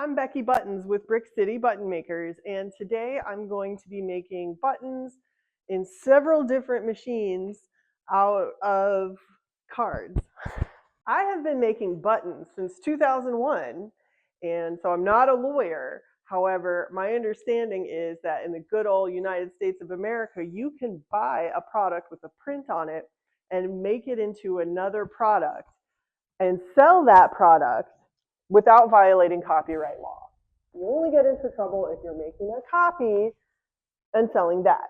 I'm Becky Buttons with Brick City ButtonMakers, and today I'm going to be making buttons in several different machines out of cards. I have been making buttons since 2001, and so I'm not a lawyer. However, my understanding is that in the good old United States of America, you can buy a product with a print on it and make it into another product and sell that product without violating copyright law. You only get into trouble if you're making a copy and selling that.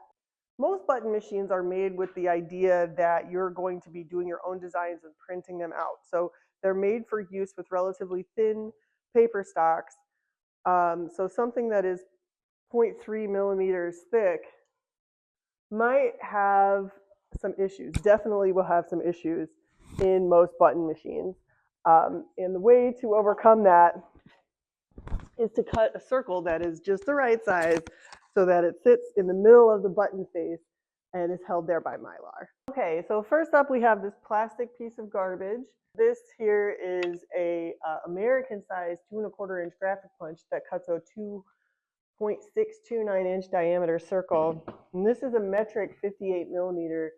Most button machines are made with the idea that you're going to be doing your own designs and printing them out. So they're made for use with relatively thin paper stocks. So something that is 0.3 millimeters thick might have some issues, definitely will have some issues in most button machines. And the way to overcome that is to cut a circle that is just the right size so that it sits in the middle of the button face and is held there by mylar. Okay, so first up we have this plastic piece of garbage. This here is a American size 2 1/4 inch graphic punch that cuts a 2.629 inch diameter circle. And this is a metric 58 millimeter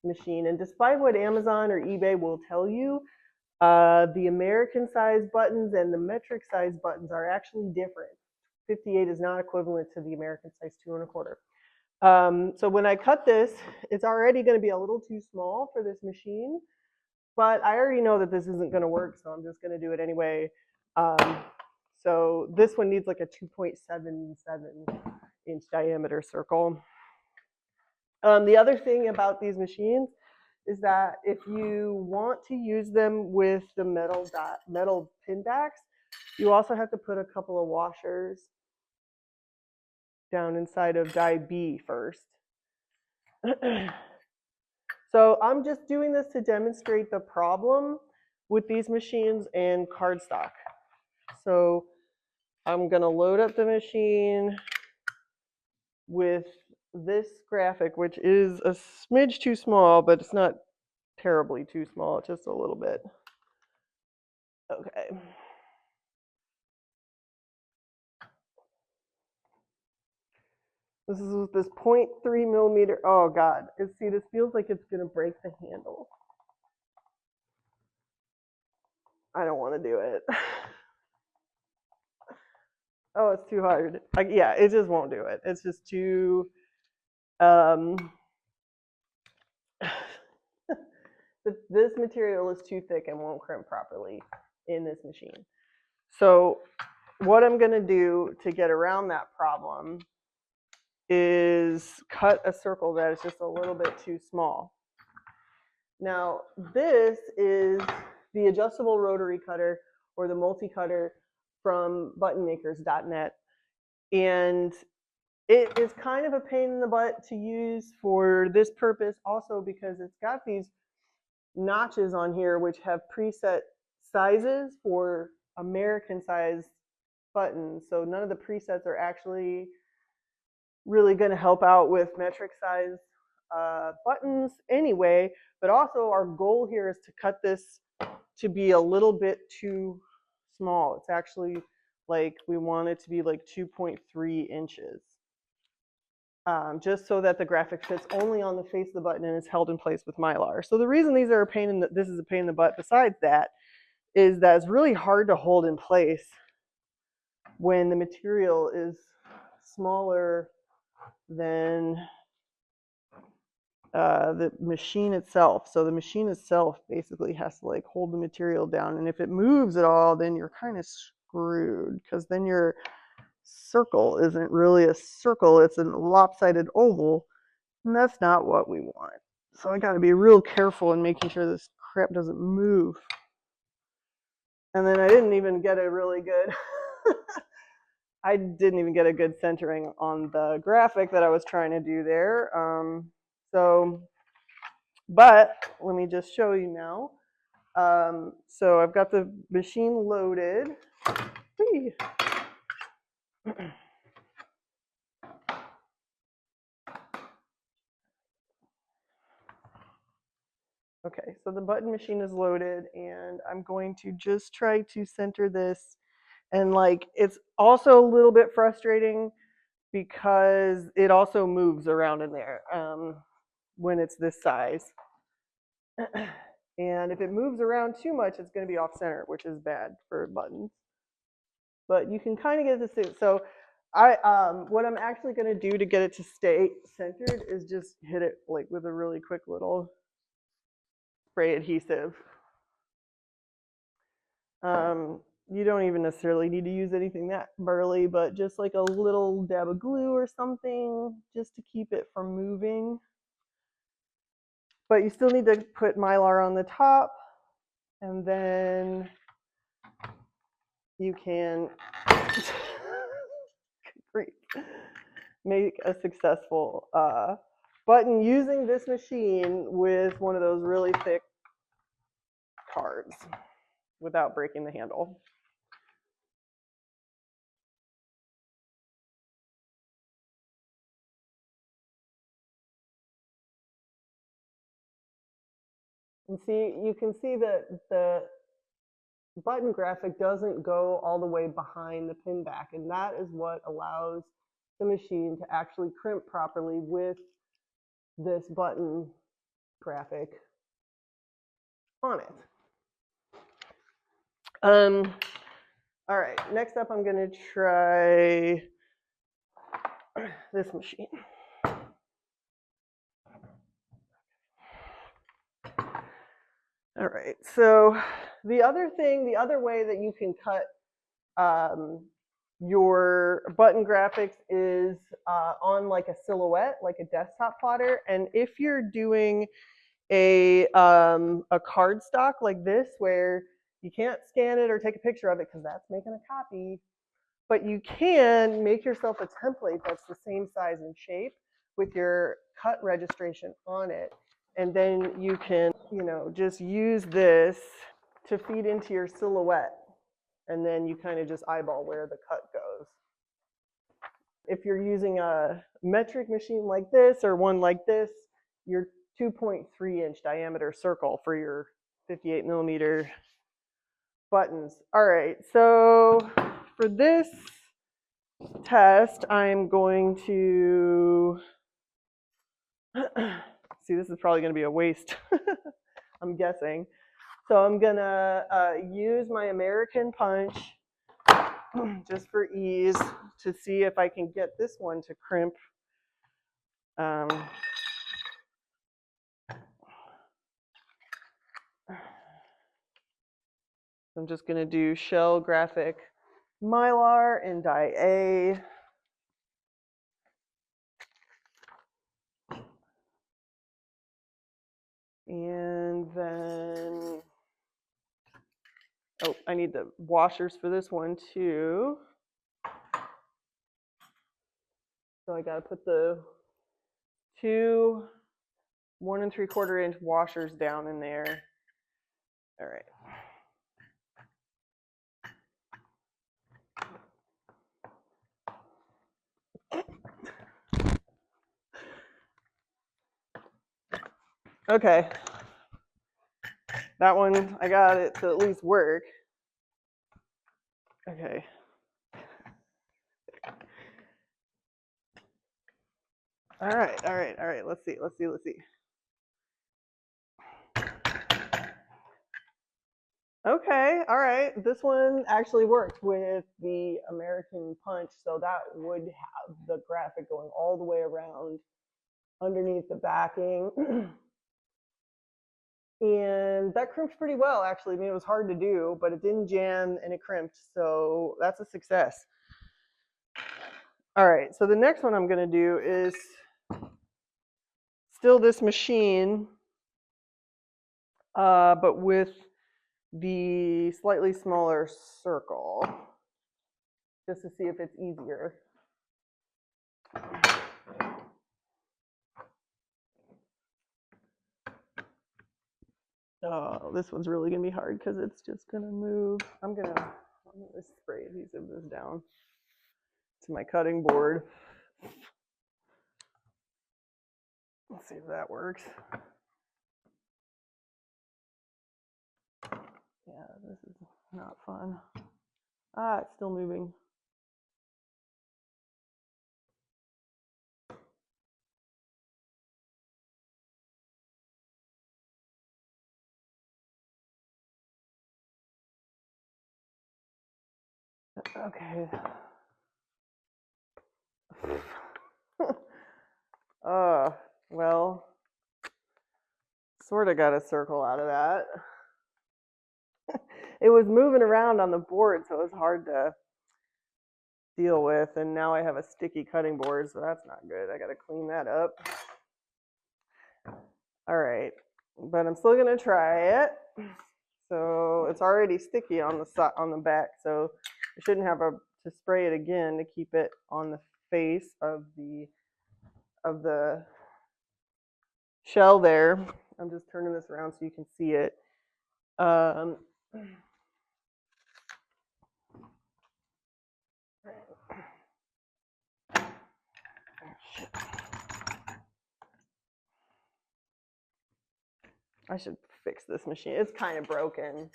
machine. And despite what Amazon or eBay will tell you, the American size buttons and the metric size buttons are actually different. 58 is not equivalent to the American size 2 1/4. So when I cut this, it's already going to be a little too small for this machine, but I already know that this isn't going to work, so I'm just going to do it anyway. So this one needs like a 2.77 inch diameter circle. The other thing about these machines is that if you want to use them with the metal pin backs, you also have to put a couple of washers down inside of die B first. So I'm just doing this to demonstrate the problem with these machines and cardstock. So I'm going to load up the machine with this graphic, which is a smidge too small, but it's not terribly too small, just a little bit. Okay. This is with this 0.3 millimeter. Oh God, see, this feels like it's gonna break the handle. I don't want to do it. Oh, it's too hard. Yeah, it just won't do it. It's just too. This material is too thick and won't crimp properly in this machine. So what I'm going to do to get around that problem is cut a circle that is just a little bit too small. Now, this is the adjustable rotary cutter or the multi-cutter from buttonmakers.net. And it is kind of a pain in the butt to use for this purpose also because it's got these notches on here which have preset sizes for American size buttons. So none of the presets are actually really going to help out with metric size buttons anyway, but also our goal here is to cut this to be a little bit too small. It's actually like we want it to be like 2.3 inches. Just so that the graphic fits only on the face of the button and is held in place with mylar. So the reason these are this is a pain in the butt besides that is that it's really hard to hold in place when the material is smaller than the machine itself. So the machine itself basically has to like hold the material down, and if it moves at all, then you're kind of screwed because then your circle isn't really a circle, it's a lopsided oval, and that's not what we want. So I got to be real careful in making sure this crap doesn't move. And then I didn't even get a really good I didn't even get a good centering on the graphic that I was trying to do there. But let me just show you now. So I've got the machine loaded. Whee. Okay, so the button machine is loaded and I'm going to just try to center this And like it's also a little bit frustrating because it also moves around in there when it's this size. And if it moves around too much, it's going to be off center, which is bad for buttons. But you can kind of get this. So what I'm actually going to do to get it to stay centered is just hit it like with a really quick little spray adhesive. You don't even necessarily need to use anything that burly, but just like a little dab of glue or something just to keep it from moving. But you still need to put Mylar on the top, and then you can make a successful button using this machine with one of those really thick cards without breaking the handle. And see, you can see that the button graphic doesn't go all the way behind the pin back, and that is what allows the machine to actually crimp properly with this button graphic on it. All right, next up I'm going to try this machine. All right, so the other way that you can cut your button graphics is on like a silhouette, like a desktop plotter. And if you're doing a cardstock like this, where you can't scan it or take a picture of it because that's making a copy, but you can make yourself a template that's the same size and shape with your cut registration on it. And then you can, just use this to feed into your silhouette. And then you kind of just eyeball where the cut goes. If you're using a metric machine like this or one like this, your 2.3-inch diameter circle for your 58mm buttons. All right, so for this test, I'm going to see, this is probably going to be a waste, I'm guessing. So I'm going to use my American punch just for ease to see if I can get this one to crimp. I'm just going to do shell graphic Mylar in die A. And then, oh, I need the washers for this one too. So I got to put the 2 1 3/4-inch washers down in there. All right. Okay. That one, I got it to at least work. Okay. All right. Let's see. Okay, all right. This one actually worked with the American punch, so that would have the graphic going all the way around underneath the backing. And that crimped pretty well, actually. I mean, it was hard to do, but it didn't jam and it crimped, so that's a success. All right, so the next one I'm going to do is still this machine, but with the slightly smaller circle, just to see if it's easier. Oh, this one's really going to be hard because it's just going to move. I'm going to spray adhesive this down to my cutting board. Let's see if that works. Yeah, this is not fun. Ah, it's still moving. Okay. Well, sort of got a circle out of that. It was moving around on the board, so it was hard to deal with. And now I have a sticky cutting board, so that's not good. I got to clean that up. All right, but I'm still gonna try it. So it's already sticky on the back, so I shouldn't have to spray it again to keep it on the face of the shell there. I'm just turning this around so you can see it. I should fix this machine. It's kind of broken.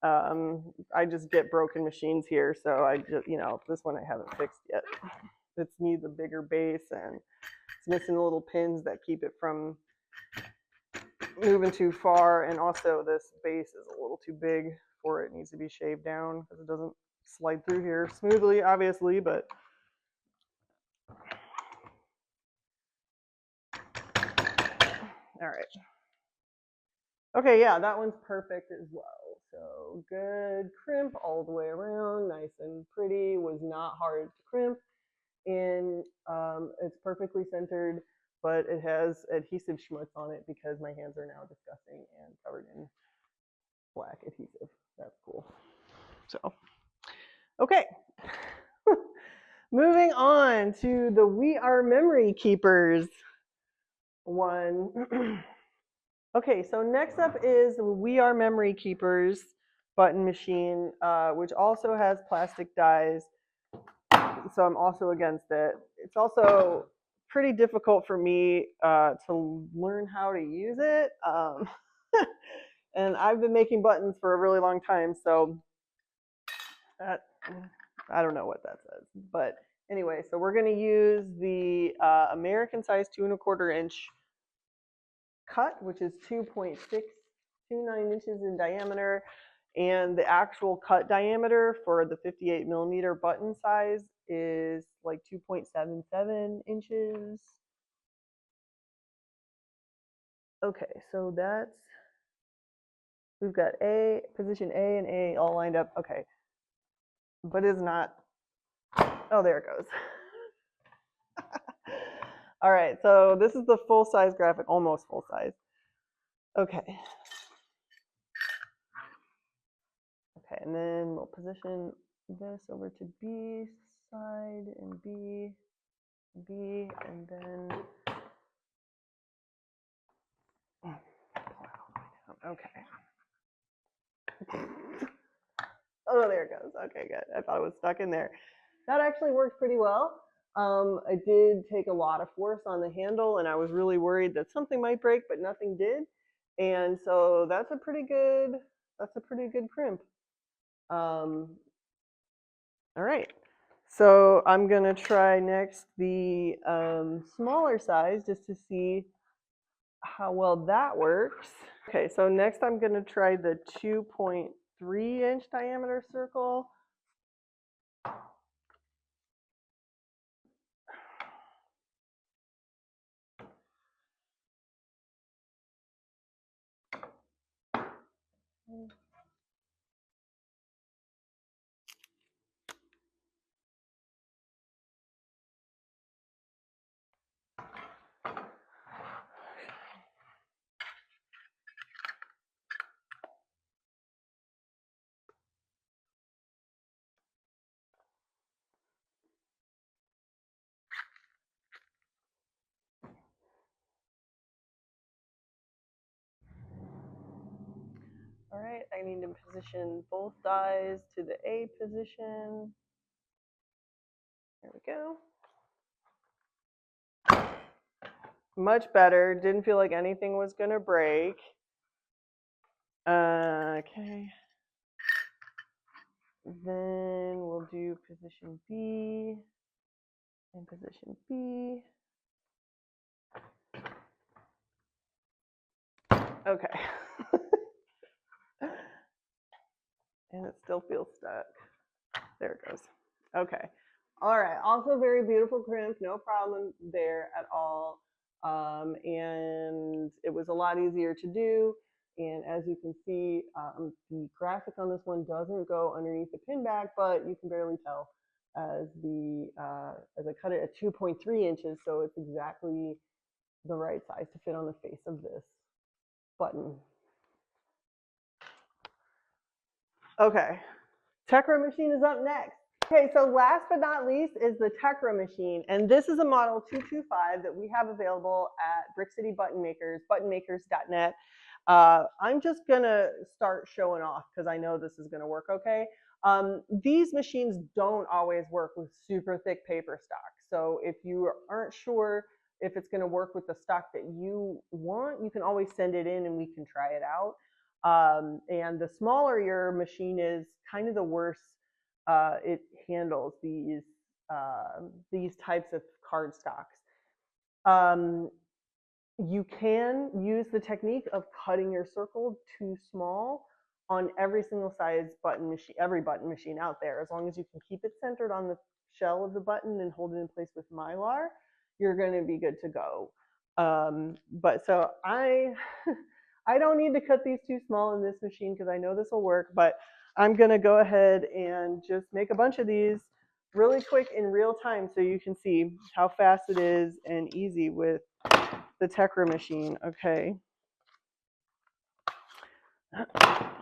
I just get broken machines here, so I just, this one I haven't fixed yet. It needs a bigger base, and it's missing the little pins that keep it from moving too far, and also this base is a little too big for it. It needs to be shaved down because it doesn't slide through here smoothly, obviously, but all right. Okay, yeah, that one's perfect as well. So good crimp all the way around, nice and pretty, was not hard to crimp, and it's perfectly centered, but it has adhesive schmutz on it because my hands are now disgusting and covered in black adhesive. That's cool. So, okay. Moving on to the We Are Memory Keepers one. Okay, so next up is We Are Memory Keepers button machine, which also has plastic dies, so I'm also against it. It's also pretty difficult for me to learn how to use it, and I've been making buttons for a really long time, so I don't know what that says. But anyway, so we're going to use the American size 2¼ inch cut, which is 2.629 inches in diameter, and the actual cut diameter for the 58mm button size is like 2.77 inches. Okay, so we've got position A and A all lined up. Okay, but it's not, oh, there it goes. All right, so this is the full size graphic, almost full size. Okay. Okay, and then we'll position this over to B side and B, and then, okay. Oh, there it goes. Okay, good. I thought it was stuck in there. That actually worked pretty well. I did take a lot of force on the handle, and I was really worried that something might break, but nothing did. And so that's a pretty good crimp. All right. So I'm gonna try next the smaller size just to see how well that works. Okay, so next I'm gonna try the 2.3 inch diameter circle. All right, I need to position both dies to the A position. There we go. Much better. Didn't feel like anything was going to break. Okay. then we'll do position B and position B. Okay. And it still feels stuck. There it goes. Okay. All right. Also very beautiful crimp. No problem there at all. And it was a lot easier to do. And as you can see, the graphic on this one doesn't go underneath the pin back, but you can barely tell as I cut it at 2.3 inches, so it's exactly the right size to fit on the face of this button. Okay, Tecre machine is up next. Okay, so last but not least is the Tecre machine, and this is a model 225 that we have available at Brick City ButtonMakers, buttonmakers.net. I'm just gonna start showing off because I know this is gonna work okay. These machines don't always work with super thick paper stock, so if you aren't sure if it's gonna work with the stock that you want, you can always send it in and we can try it out. And the smaller your machine is, kind of the worse it handles these types of card stocks. You can use the technique of cutting your circle too small on every single size button machine, every button machine out there. As long as you can keep it centered on the shell of the button and hold it in place with Mylar, you're going to be good to go. But so I don't need to cut these too small in this machine because I know this will work, but I'm going to go ahead and just make a bunch of these really quick in real time so you can see how fast it is and easy with the Tecre machine. Okay.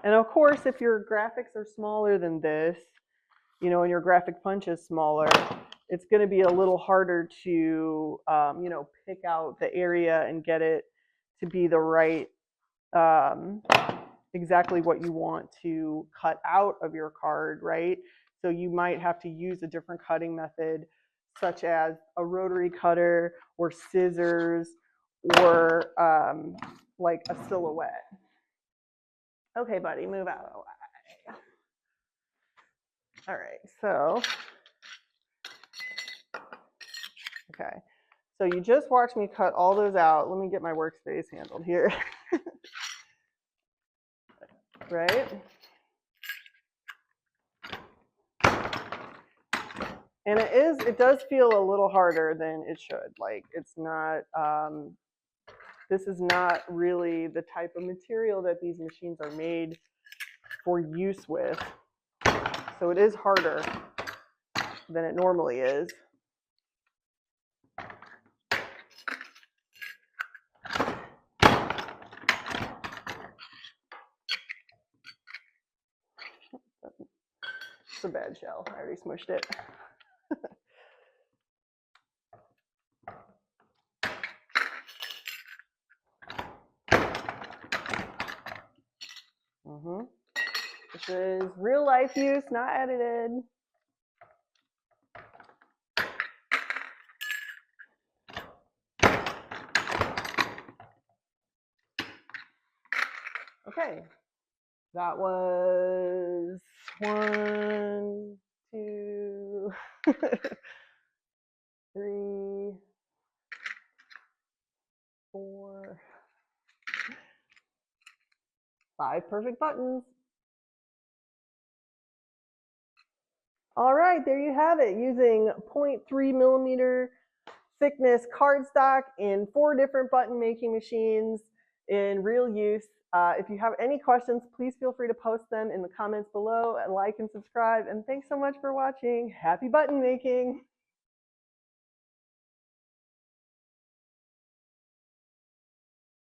And of course, if your graphics are smaller than this, you know, and your graphic punch is smaller, it's going to be a little harder to, you know, pick out the area and get it to be the right, exactly what you want to cut out of your card, right? So you might have to use a different cutting method, such as a rotary cutter or scissors or like a silhouette. Okay, buddy, move out of the way. All right, so, okay. So you just watched me cut all those out. Let me get my workspace handled here. Right? And it does feel a little harder than it should. Like it's not, this is not really the type of material that these machines are made for use with. So it is harder than it normally is. It's a bad shell. I already smushed it. This is real life use, not edited. Okay, that was 1, 2, 3, 4, 5 perfect buttons. All right, there you have it, using 0.3 millimeter thickness cardstock in 4 different button making machines in real use. If you have any questions, please feel free to post them in the comments below, and like and subscribe. And thanks so much for watching. Happy button making.